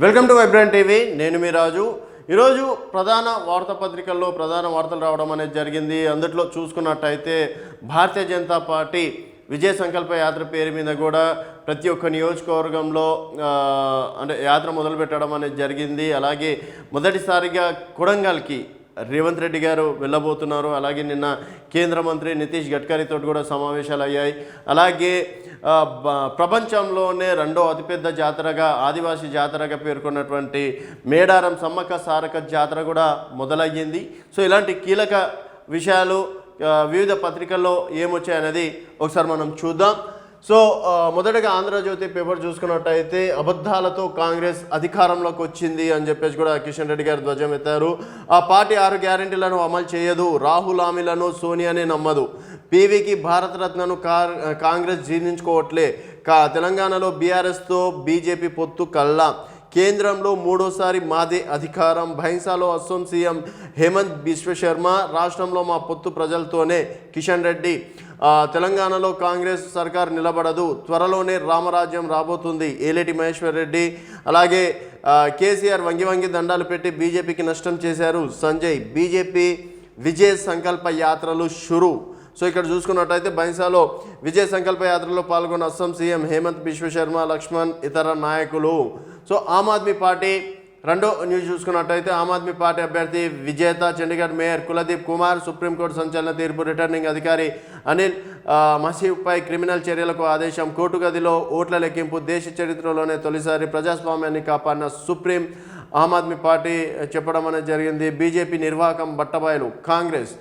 Welcome to vibrant TV. నేను మీ రాజు. ఈరోజు ప్రధాన వార్తాపత్రికల్లో ప్రధాన వార్తలు రావడం అనేది జరిగింది. అందులో చూసుకున్నట్టయితే భారతీయ జనతా పార్టీ విజయ సంకల్ప యాత్ర పేరు మీద కూడా ప్రతి ఒక్క నియోజకవర్గంలో అంటే యాత్ర మొదలుపెట్టడం అనేది జరిగింది. అలాగే మొదటిసారిగా కొడంగల్కి రేవంత్ రెడ్డి గారు వెళ్ళబోతున్నారు. అలాగే నిన్న కేంద్ర మంత్రి నితీష్ గడ్కరీతో కూడా సమావేశాలు అయ్యాయి. అలాగే ప్రపంచంలోనే రెండో అతిపెద్ద జాతరగా ఆదివాసీ జాతరగా పేర్కొన్నటువంటి మేడారం సమ్మక్క సారక్క జాతర కూడా మొదలయ్యింది. సో ఇలాంటి కీలక విషయాలు వివిధ పత్రికల్లో ఏమొచ్చాయనేది ఒకసారి మనం చూద్దాం. సో మొదటగా ఆంధ్రజ్యోతి పేపర్ చూసుకున్నట్టయితే అబద్ధాలతో కాంగ్రెస్ అధికారంలోకి వచ్చింది అని చెప్పేసి కూడా కిషన్ రెడ్డి గారు ధ్వజం ఎత్తారు. ఆ పార్టీ 6 గ్యారెంటీలను అమలు చేయదు, రాహుల్ హామీలను సోనియానే నమ్మదు, పీవీకి భారతరత్నను కాంగ్రెస్ జీర్ణించుకోవట్లే, తెలంగాణలో బీఆర్ఎస్తో బీజేపీ పొత్తు కల్లా, కేంద్రంలో మూడోసారి మాదే అధికారం, భైంసాలో అస్సోం సీఎం హేమంత్ బిశ్వ శర్మ, రాష్ట్రంలో మా పొత్తు ప్రజలతోనే కిషన్ రెడ్డి, తెలంగాణలో కాంగ్రెస్ సర్కార్ నిలబడదు, త్వరలోనే రామరాజ్యం రాబోతుంది ఏలేటి మహేశ్వర్ రెడ్డి, అలాగే కేసీఆర్ వంగి దండాలు పెట్టి బీజేపీకి నష్టం చేశారు సంజయ్, బీజేపీ విజయ్ సంకల్ప యాత్రలు షురు. సో ఇక్కడ చూసుకున్నట్టయితే బైంసాలో విజయ్ సంకల్ప యాత్రలో పాల్గొన్న అస్సాం సీఎం హేమంత్ బిశ్వ శర్మ, లక్ష్మణ్ ఇతర నాయకులు. సో ఆమ్ ఆద్మీ పార్టీ రెండో న్యూస్ చూసుకున్నట్టయితే ఆమ్ ఆద్మీ పార్టీ అభ్యర్థి విజేత చండీగఢ్ మేయర్ కులదీప్ కుమార్, సుప్రీంకోర్టు సంచలన తీర్పు, రిటర్నింగ్ అధికారి అనిల్ మసీఫ్పై క్రిమినల్ చర్యలకు ఆదేశం, కోర్టు గదిలో ఓట్ల లెక్కింపు, దేశ చరిత్రలోనే తొలిసారి ప్రజాస్వామ్యాన్ని కాపాడిన సుప్రీం ఆమ్ ఆద్మీ పార్టీ చెప్పడం అనేది జరిగింది. బీజేపీ నిర్వాహకం బట్టబయలు, కాంగ్రెస్